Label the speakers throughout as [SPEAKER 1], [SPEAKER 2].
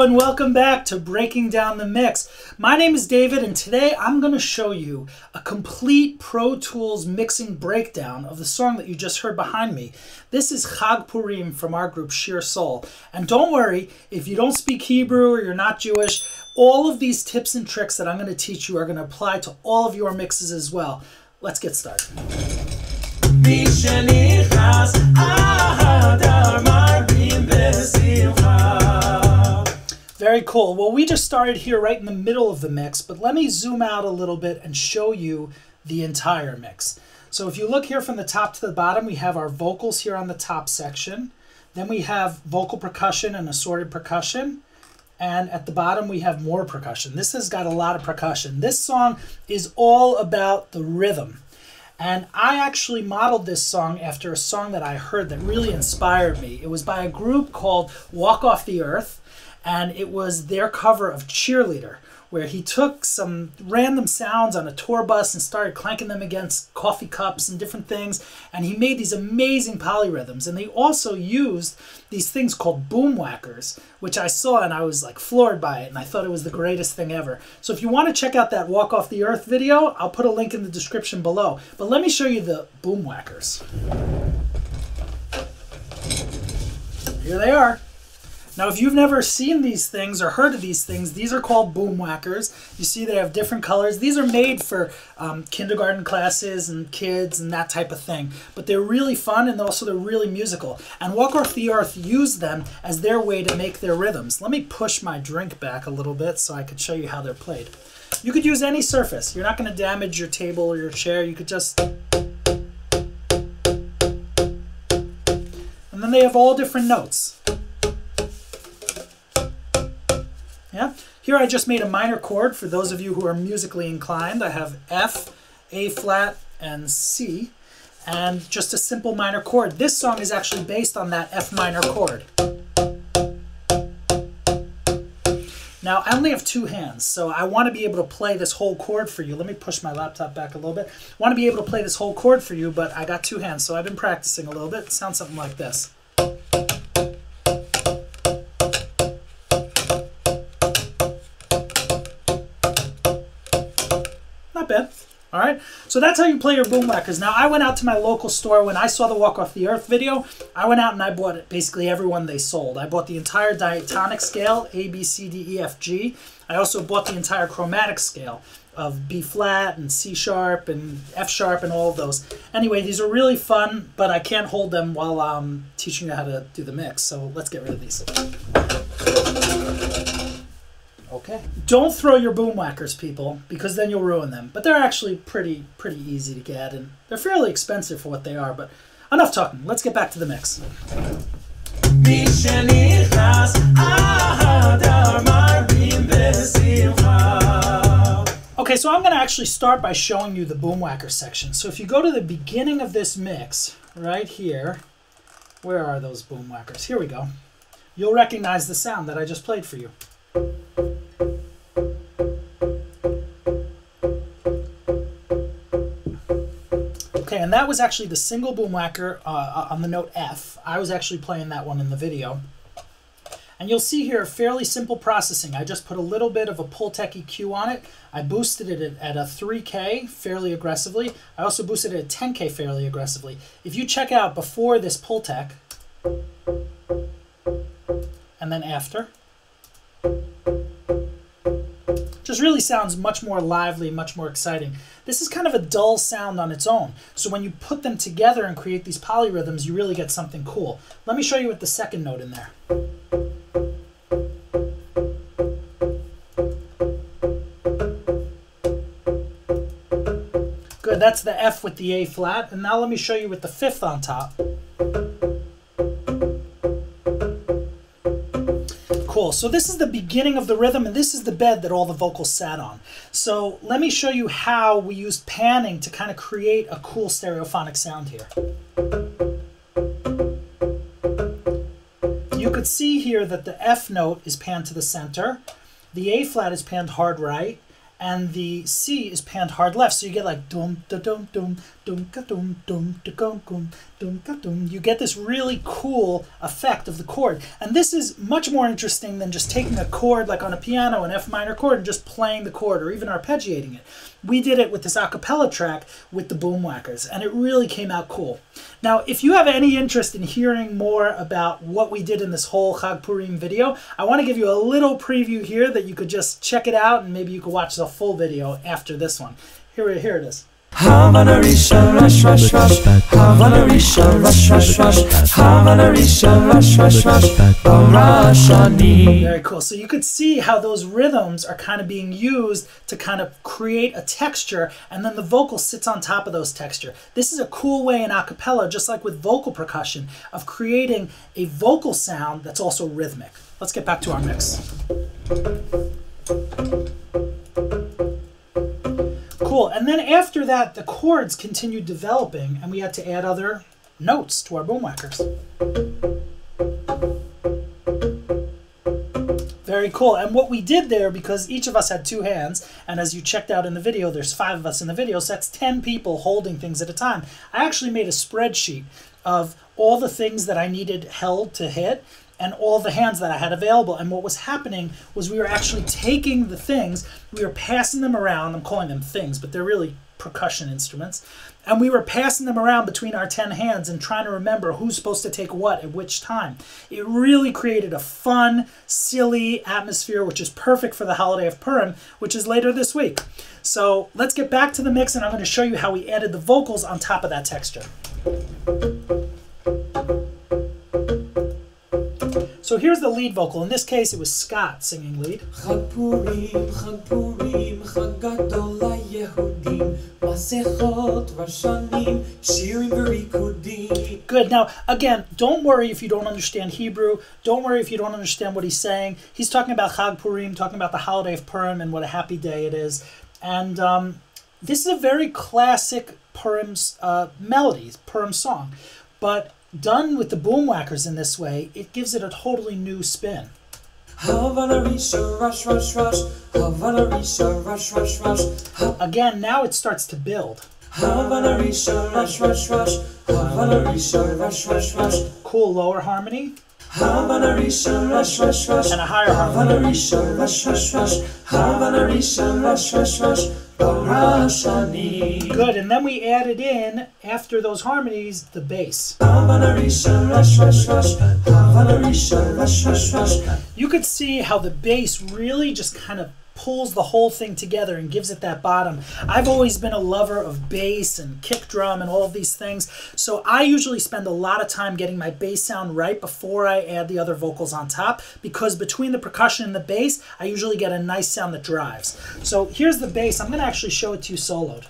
[SPEAKER 1] and welcome back to Breaking Down the Mix. My name is David, and today I'm going to show you a complete Pro Tools mixing breakdown of the song that you just heard behind me. This is Chag Purim from our group Shir Soul. And don't worry, if you don't speak Hebrew or you're not Jewish, all of these tips and tricks that I'm going to teach you are going to apply to all of your mixes as well. Let's get started. Very cool. Well, we just started here right in the middle of the mix, but let me zoom out a little bit and show you the entire mix. So if you look here from the top to the bottom, we have our vocals here on the top section. Then we have vocal percussion and assorted percussion. And at the bottom, we have more percussion. This has got a lot of percussion. This song is all about the rhythm. And I actually modeled this song after a song that I heard that really inspired me. It was by a group called Walk Off the Earth, and it was their cover of Cheerleader, where he took some random sounds on a tour bus and started clanking them against coffee cups and different things, and he made these amazing polyrhythms. And they also used these things called boom whackers, which I saw and I was like floored by it, and I thought it was the greatest thing ever. So if you want to check out that Walk Off the Earth video, I'll put a link in the description below. But let me show you the boom whackers. Here they are. Now, if you've never seen these things or heard of these things, these are called boom whackers. You see they have different colors. These are made for kindergarten classes and kids and that type of thing. But they're really fun, and also they're really musical. And Walk Off the Earth used them as their way to make their rhythms. Let me push my drink back a little bit so I can show you how they're played. You could use any surface. You're not going to damage your table or your chair. You could just... And then they have all different notes. Yeah. Here I just made a minor chord for those of you who are musically inclined. I have F, A flat, and C, and just a simple minor chord. This song is actually based on that F minor chord. Now, I only have two hands, so I want to be able to play this whole chord for you. Let me push my laptop back a little bit. I want to be able to play this whole chord for you, but I got two hands, so I've been practicing a little bit. It sounds something like this. Not bad. All right, so that's how you play your boom whackers. Now, I went out to my local store when I saw the Walk Off the Earth video. I went out and I bought basically every one they sold. I bought the entire diatonic scale, A, B, C, D, E, F, G. I also bought the entire chromatic scale of B flat and C sharp and F sharp and all of those. Anyway, these are really fun, but I can't hold them while I'm teaching you how to do the mix. So let's get rid of these. Okay. Don't throw your boom whackers, people, because then you'll ruin them. But they're actually pretty easy to get, and they're fairly expensive for what they are. But enough talking. Let's get back to the mix. Okay, so I'm going to actually start by showing you the boom whacker section. So if you go to the beginning of this mix, right here, where are those boom whackers? Here we go. You'll recognize the sound that I just played for you. Okay, and that was actually the single boom whacker on the note F. I was actually playing that one in the video. And you'll see here fairly simple processing. I just put a little bit of a Pultec EQ on it. I boosted it at a 3K fairly aggressively. I also boosted it at 10K fairly aggressively. If you check out before this Pultec, and then after, just really sounds much more lively, much more exciting. This is kind of a dull sound on its own. So when you put them together and create these polyrhythms, you really get something cool. Let me show you with the second note in there. Good, that's the F with the A flat. And now let me show you with the fifth on top. Cool, so this is the beginning of the rhythm, and this is the bed that all the vocals sat on. So let me show you how we used panning to kind of create a cool stereophonic sound here. You could see here that the F note is panned to the center, the A flat is panned hard right, and the C is panned hard left. So you get like dum da dum dum dum ka dum dum da gum gum dum ka dum. You get this really cool effect of the chord. And this is much more interesting than just taking a chord like on a piano, an F minor chord, and just playing the chord or even arpeggiating it. We did it with this a cappella track with the Boomwhackers, and it really came out cool. Now, if you have any interest in hearing more about what we did in this whole Chag Purim video, I want to give you a little preview here that you could just check it out, and maybe you could watch the full video after this one. Here it is.
[SPEAKER 2] Havana Risha Rush Rush Rush Havana Risha Rush Rush Rush Havana Risha Rush Rush Rush Barashani.
[SPEAKER 1] Very cool. So you could see how those rhythms are kind of being used to kind of create a texture, and then the vocal sits on top of those texture. This is a cool way in a cappella, just like with vocal percussion, of creating a vocal sound that's also rhythmic. Let's get back to our mix. Cool, and then after that, the chords continued developing, and we had to add other notes to our Boomwhackers. Very cool, and what we did there, because each of us had two hands, and as you checked out in the video, there's 5 of us in the video, so that's 10 people holding things at a time. I actually made a spreadsheet of all the things that I needed held to hit, and all the hands that I had available. And what was happening was we were actually taking the things, we were passing them around. I'm calling them things, but they're really percussion instruments. And we were passing them around between our 10 hands and trying to remember who's supposed to take what at which time. It really created a fun, silly atmosphere, which is perfect for the holiday of Purim, which is later this week. So let's get back to the mix, and I'm going to show you how we added the vocals on top of that texture. So here's the lead vocal. In this case, it was Scott singing lead.
[SPEAKER 2] Chag Purim, Chag Purim, Chag Gadol LaYehudim, Masechot, Rashanim, Shirim V'Rikudim.
[SPEAKER 1] Good. Now, again, don't worry if you don't understand Hebrew. Don't worry if you don't understand what he's saying. He's talking about Chag Purim, talking about the holiday of Purim and what a happy day it is. And this is a very classic Purim melody, Purim song. But done with the Boomwhackers in this way, it gives it a totally new spin.
[SPEAKER 2] Havana Risha Rush Rush Rush Havana Risha Rush Rush Rush.
[SPEAKER 1] Again, now it starts to build.
[SPEAKER 2] Havana Risha Rush Rush Rush Havana Risha Rush Rush Rush.
[SPEAKER 1] Cool lower harmony.
[SPEAKER 2] Havana Risha Rush Rush Rush
[SPEAKER 1] And a higher harmony.
[SPEAKER 2] Havana Risha Rush Rush Rush Havana Risha Rush Rush Rush Barashani.
[SPEAKER 1] Good, and then we added in, after those harmonies, the bass.
[SPEAKER 2] Havana Risha Rush Rush Rush Havana Risha Rush Rush Rush.
[SPEAKER 1] You could see how the bass really just kind of pulls the whole thing together and gives it that bottom. I've always been a lover of bass and kick drum and all of these things, so I usually spend a lot of time getting my bass sound right before I add the other vocals on top, because between the percussion and the bass, I usually get a nice sound that drives. So here's the bass. I'm going to actually show it to you soloed.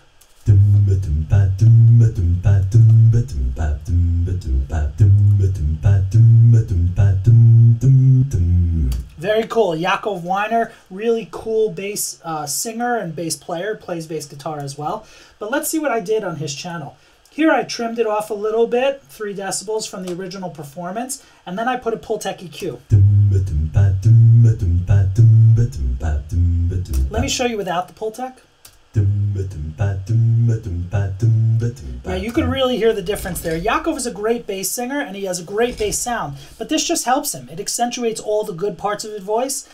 [SPEAKER 1] Very cool. Yaakov Weiner, really cool bass singer and bass player, plays bass guitar as well. But let's see what I did on his channel. Here I trimmed it off a little bit, 3 decibels from the original performance, and then I put a Pultec EQ. Let me show you without the Pultec. Yeah, you could really hear the difference there. Yaakov is a great bass singer, and he has a great bass sound, but this just helps him. It accentuates all the good parts of his voice.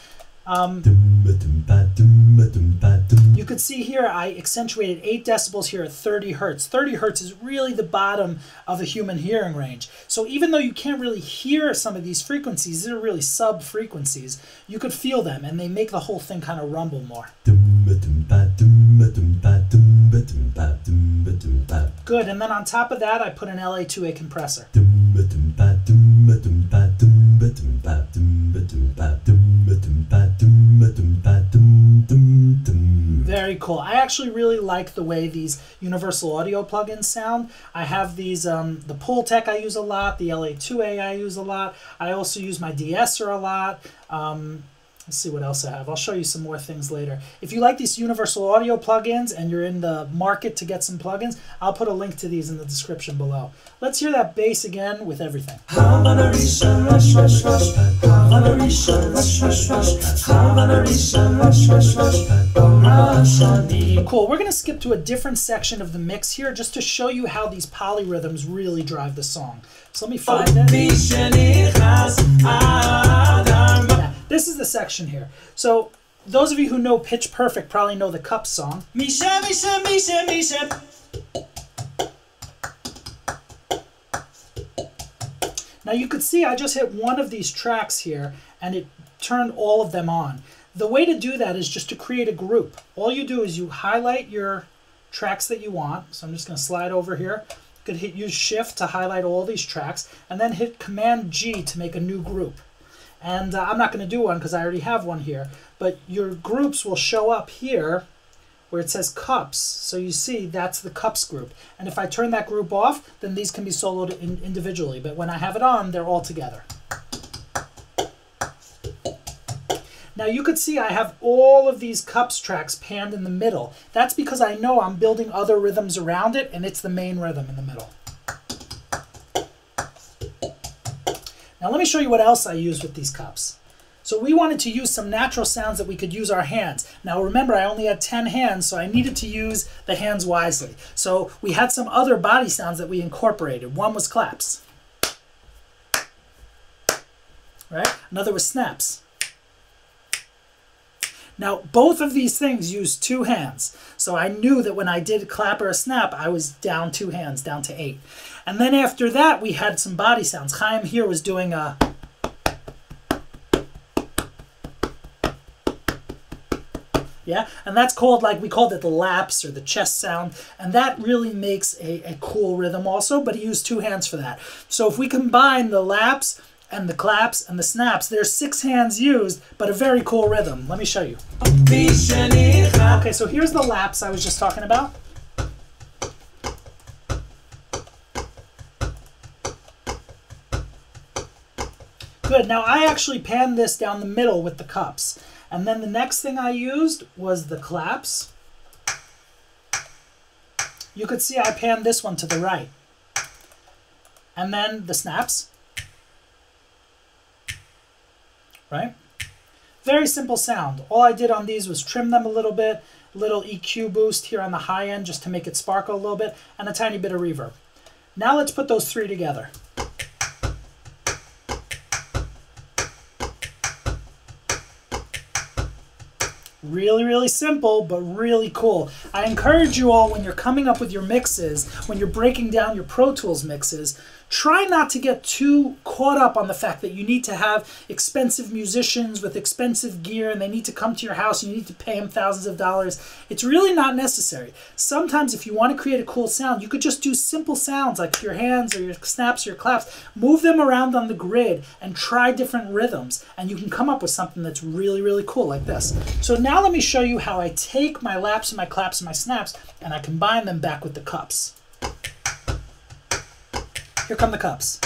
[SPEAKER 1] You could see here I accentuated 8 decibels here at 30 hertz. 30 hertz is really the bottom of the human hearing range. So even though you can't really hear some of these frequencies, these are really sub-frequencies, you could feel them, and they make the whole thing kind of rumble more. Good, and then on top of that, I put an LA2A compressor. Very cool. I actually really like the way these Universal Audio plugins sound. I have these, the Pultec I use a lot, the LA2A I use a lot. I also use my de-esser a lot. Let's see what else I have. I'll show you some more things later. If you like these Universal Audio plugins and you're in the market to get some plugins, I'll put a link to these in the description below. Let's hear that bass again with everything. Cool. We're going to skip to a different section of the mix here just to show you how these polyrhythms really drive the song. So let me find it. Yeah, this is the section here. So those of you who know Pitch Perfect probably know the Cups song. Misha, Misha, Misha, Misha. Now you could see I just hit one of these tracks here and it turned all of them on. The way to do that is just to create a group. All you do is you highlight your tracks that you want. So I'm just going to slide over here. You could use Shift to highlight all these tracks and then hit Command G to make a new group. And I'm not going to do one because I already have one here. But your groups will show up here where it says Cups. So you see that's the Cups group. And if I turn that group off, then these can be soloed individually. But when I have it on, they're all together. Now you could see I have all of these Cups tracks panned in the middle. That's because I know I'm building other rhythms around it and it's the main rhythm in the middle. Now let me show you what else I use with these Cups. So we wanted to use some natural sounds that we could use our hands. Now remember, I only had 10 hands, so I needed to use the hands wisely. So we had some other body sounds that we incorporated. One was claps. Right? Another was snaps. Now, both of these things use 2 hands. So I knew that when I did a clap or a snap, I was down 2 hands, down to 8. And then after that, we had some body sounds. Chaim here was doing a... Yeah, and that's called, like, we called it the laps or the chest sound. And that really makes a cool rhythm also, but he used 2 hands for that. So if we combine the laps and the claps and the snaps, there's 6 hands used, but a very cool rhythm. Let me show you. Okay, so here's the laps I was just talking about. Good, now I actually panned this down the middle with the Cups. And then the next thing I used was the claps. You could see I panned this one to the right. And then the snaps. Right? Very simple sound. All I did on these was trim them a little bit, little EQ boost here on the high end just to make it sparkle a little bit, and a tiny bit of reverb. Now let's put those 3 together. Really, really simple, but really cool. I encourage you all, when you're coming up with your mixes, when you're breaking down your Pro Tools mixes, try not to get too caught up on the fact that you need to have expensive musicians with expensive gear and they need to come to your house and you need to pay them thousands of dollars. It's really not necessary. Sometimes if you want to create a cool sound, you could just do simple sounds like your hands or your snaps or your claps. Move them around on the grid and try different rhythms and you can come up with something that's really, really cool like this. So now let me show you how I take my laps and my claps and my snaps and I combine them back with the Cups. Here come the Cups.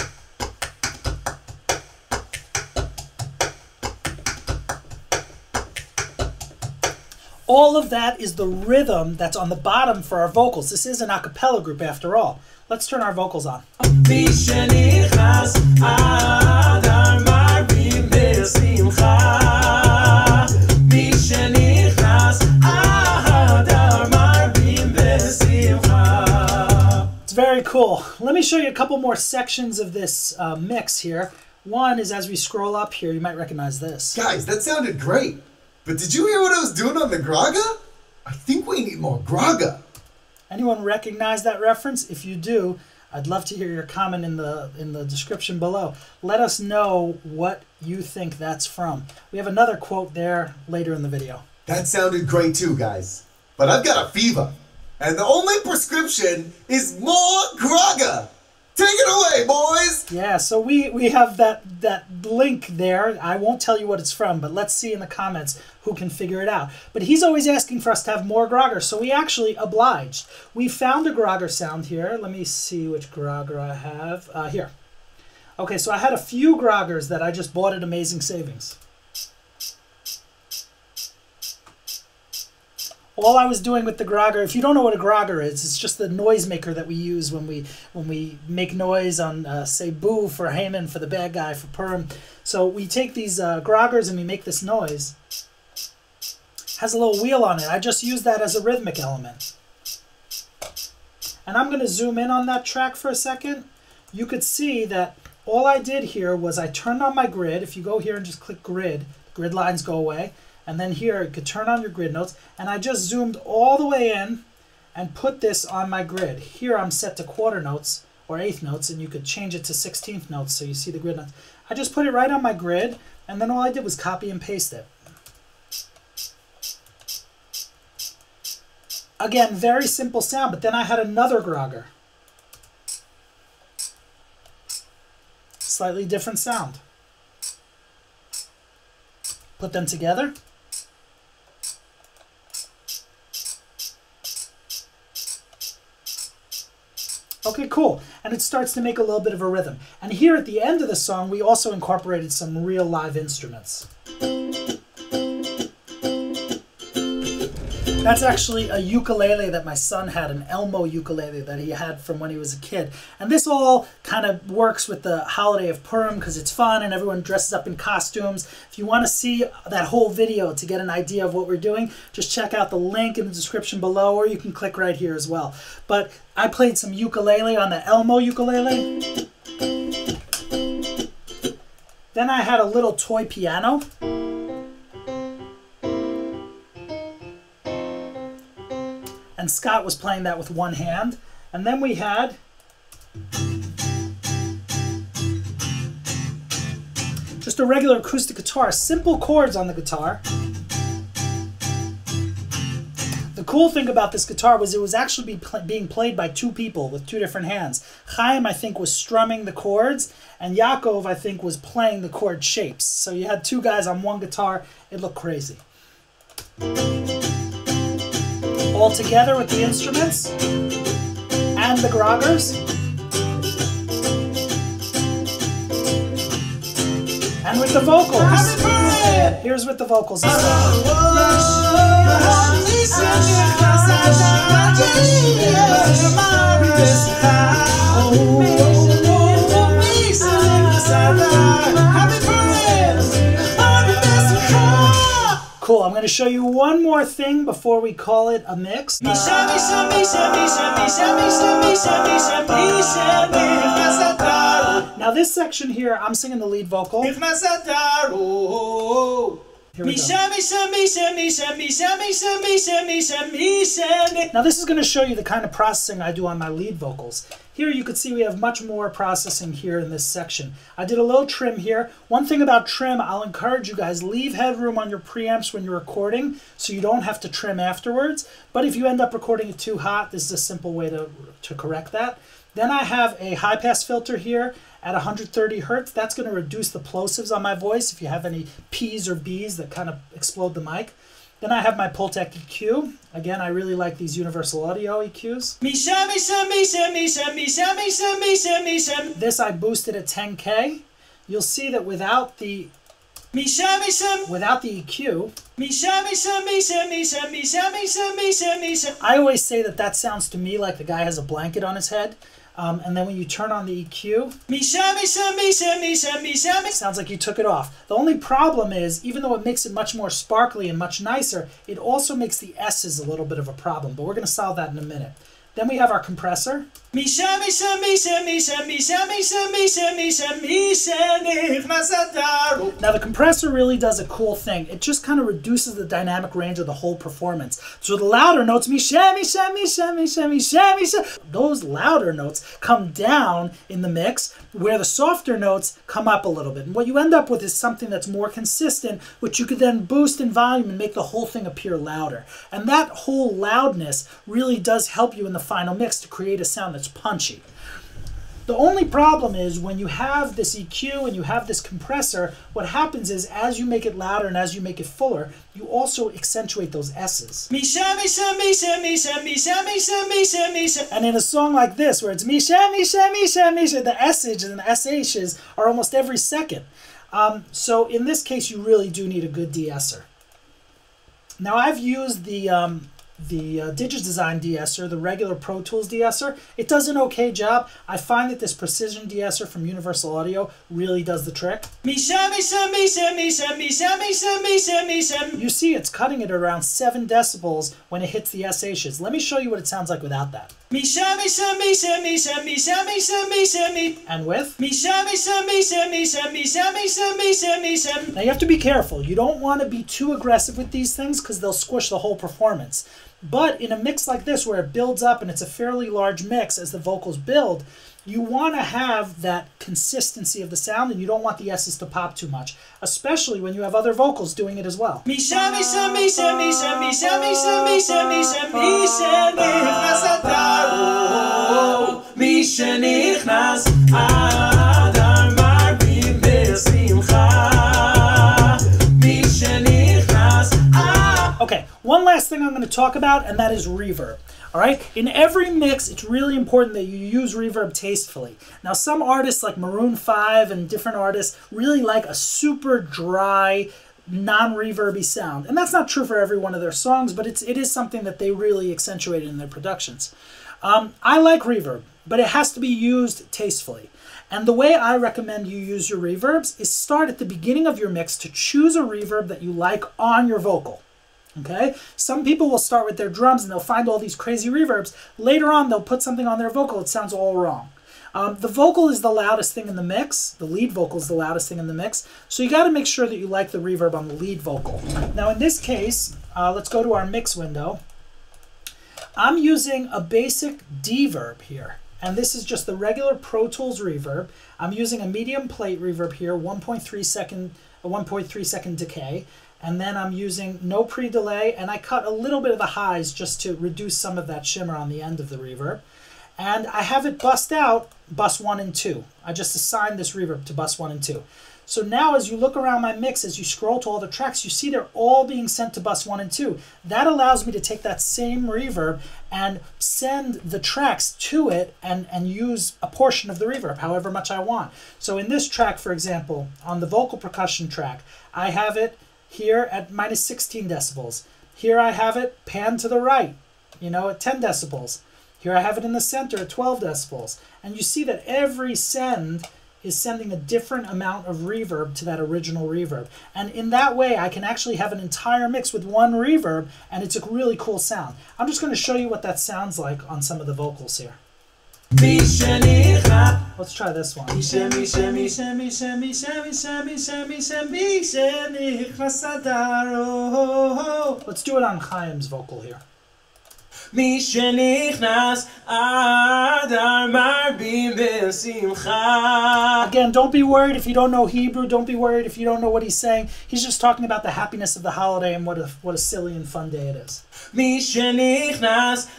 [SPEAKER 1] All of that is the rhythm that's on the bottom for our vocals. This is an a cappella group after all. Let's turn our vocals on. Very cool. Let me show you a couple more sections of this mix here. One is as we scroll up here, you might recognize this.
[SPEAKER 3] Guys, that sounded great. But did you hear what I was doing on the Graga? I think we need more Graga.
[SPEAKER 1] Anyone recognize that reference? If you do, I'd love to hear your comment in the description below. Let us know what you think that's from. We have another quote there later in the video.
[SPEAKER 3] That sounded great too, guys. But I've got a fever. And the only prescription is more Graga. Take it away, boys!
[SPEAKER 1] Yeah, so we have that link there. I won't tell you what it's from, but let's see in the comments who can figure it out. But he's always asking for us to have more Graga, so we actually obliged. We found a Graga sound here. Let me see which Graga I have. Here. Okay, so I had a few Gragas that I just bought at Amazing Savings. all I was doing with the grogger, if you don't know what a grogger is, it's just the noisemaker that we use when we make noise on, say, boo for Haman, for the bad guy, for Purim. So we take these groggers and we make this noise. It has a little wheel on it. I just use that as a rhythmic element. And I'm going to zoom in on that track for a second. You could see that all I did here was I turned on my grid. If you go here and just click grid, grid lines go away. And then here, you could turn on your grid notes. And I just zoomed all the way in and put this on my grid. Here I'm set to quarter notes or eighth notes, and you could change it to 16th notes so you see the grid notes. I just put it right on my grid, and then all I did was copy and paste it. Again, very simple sound, but then I had another grogger. Slightly different sound. Put them together. Okay, cool. And it starts to make a little bit of a rhythm. And here at the end of the song, we also incorporated some real live instruments. That's actually a ukulele that my son had, an Elmo ukulele that he had from when he was a kid. And this all kind of works with the holiday of Purim because it's fun and everyone dresses up in costumes. If you want to see that whole video to get an idea of what we're doing, just check out the link in the description below, or you can click right here as well. But I played some ukulele on the Elmo ukulele. Then I had a little toy piano. And Scott was playing that with one hand. And then we had just a regular acoustic guitar, simple chords on the guitar. The cool thing about this guitar was it was actually being played by two people with two different hands. Chaim, I think, was strumming the chords, and Yaakov, I think, was playing the chord shapes. So you had two guys on one guitar. It looked crazy. All together with the instruments and the groggers. And with the vocals. Here's with the vocals this Cool, I'm going to show you one more thing before we call it a mix. Now this section here, I'm singing the lead vocal. Here we go. Now this is going to show you the kind of processing I do on my lead vocals. Here you can see we have much more processing here in this section. I did a little trim here. One thing about trim, I'll encourage you guys, leave headroom on your preamps when you're recording so you don't have to trim afterwards. But if you end up recording it too hot, this is a simple way to correct that. Then I have a high pass filter here at 130 Hertz. That's going to reduce the plosives on my voice if you have any P's or B's that kind of explode the mic. Then I have my Pultec EQ. Again, I really like these universal audio EQs. This I boosted at 10K. You'll see that without the EQ, I always say that sounds to me like the guy has a blanket on his head. And then when you turn on the EQ, it sounds like you took it off. The only problem is, even though it makes it much more sparkly and much nicer, it also makes the S's a little bit of a problem, but we're going to solve that in a minute. Then we have our compressor. Now the compressor really does a cool thing. It just kind of reduces the dynamic range of the whole performance. So the louder notes, those louder notes come down in the mix, where the softer notes come up a little bit. And what you end up with is something that's more consistent, which you could then boost in volume and make the whole thing appear louder. And that whole loudness really does help you in the final mix to create a sound that's punchy. The only problem is when you have this EQ and you have this compressor, what happens is as you make it louder and as you make it fuller, you also accentuate those S's. And in a song like this, where it's Misha, Misha, Misha, Misha, the SHs and the SHs are almost every second. So in this case, you really do need a good de-esser. Now I've used the Digidesign de-esser, the regular Pro Tools de-esser, it does an okay job. I find that this precision de-esser from Universal Audio really does the trick. You see it's cutting it around 7 decibels when it hits the SHs. Let me show you what it sounds like without that. And with? Now you have to be careful. You don't want to be too aggressive with these things because they'll squish the whole performance. But in a mix like this where it builds up and it's a fairly large mix as the vocals build, you want to have that consistency of the sound and you don't want the S's to pop too much, especially when you have other vocals doing it as well. Okay, one last thing I'm going to talk about, and that is reverb. All right, in every mix, it's really important that you use reverb tastefully. Now, some artists like Maroon 5 and different artists really like a super dry, non-reverby sound. And that's not true for every one of their songs, but it is something that they really accentuated in their productions. I like reverb, but it has to be used tastefully. And the way I recommend you use your reverbs is start at the beginning of your mix to choose a reverb that you like on your vocal. Okay? Some people will start with their drums and they'll find all these crazy reverbs. Later on, they'll put something on their vocal. It sounds all wrong. The vocal is the loudest thing in the mix. The lead vocal is the loudest thing in the mix. So you got to make sure that you like the reverb on the lead vocal. Now in this case, let's go to our mix window. I'm using a basic D-verb here. And this is just the regular Pro Tools reverb. I'm using a medium plate reverb here, 1.3 second decay. And then I'm using no pre-delay, and I cut a little bit of the highs just to reduce some of that shimmer on the end of the reverb. And I have it bust out bus 1 and 2. I just assigned this reverb to bus 1 and 2. So now as you look around my mix, as you scroll to all the tracks, you see they're all being sent to bus 1 and 2. That allows me to take that same reverb and send the tracks to it and use a portion of the reverb, however much I want. So in this track, for example, on the vocal percussion track, I have it here at minus 16 decibels. Here I have it panned to the right, at 10 decibels. Here I have it in the center at 12 decibels. And you see that every send is sending a different amount of reverb to that original reverb. And in that way, I can actually have an entire mix with one reverb, and it's a really cool sound. I'm just going to show you what that sounds like on some of the vocals here. Let's try this one. Let's do it on Chaim's vocal here. Again, don't be worried if you don't know Hebrew. Don't be worried if you don't know what he's saying. He's just talking about the happiness of the holiday and what a silly and fun day it is.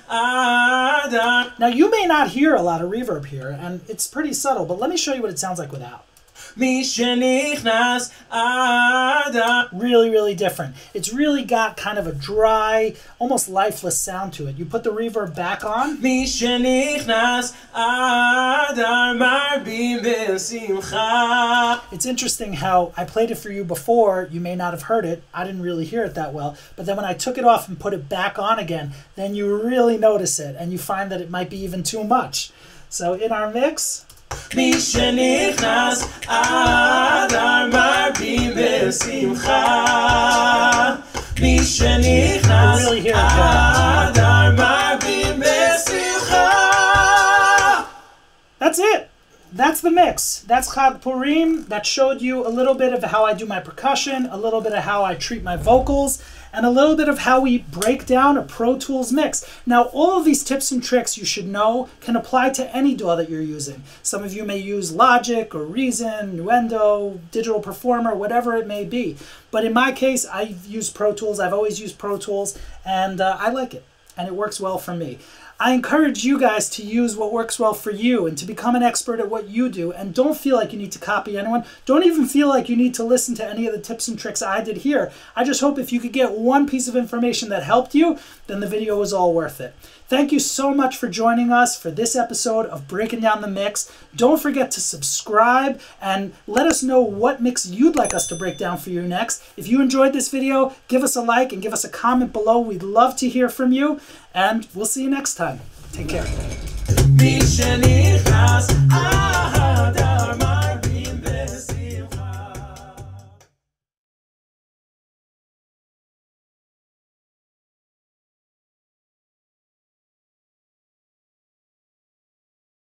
[SPEAKER 1] Now, you may not hear a lot of reverb here, and it's pretty subtle, but let me show you what it sounds like without. Really, really different. It's really got kind of a dry, almost lifeless sound to it. You put the reverb back on. It's interesting how I played it for you before. You may not have heard it. I didn't really hear it that well. But then when I took it off and put it back on again, then you really notice it, and you find that it might be even too much. So in our mix, really hear it That's it. That's the mix. That's Chag Purim. That showed you a little bit of how I do my percussion, a little bit of how I treat my vocals, and a little bit of how we break down a Pro Tools mix. Now, all of these tips and tricks you should know can apply to any DAW that you're using. Some of you may use Logic or Reason, Nuendo, Digital Performer, whatever it may be. But in my case, I use Pro Tools. I've always used Pro Tools, and I like it. And it works well for me. I encourage you guys to use what works well for you and to become an expert at what you do. And don't feel like you need to copy anyone. Don't even feel like you need to listen to any of the tips and tricks I did here. I just hope if you could get one piece of information that helped you, then the video was all worth it. Thank you so much for joining us for this episode of Breaking Down the Mix. Don't forget to subscribe and let us know what mix you'd like us to break down for you next. If you enjoyed this video, give us a like and give us a comment below. We'd love to hear from you, and we'll see you next time. Take care.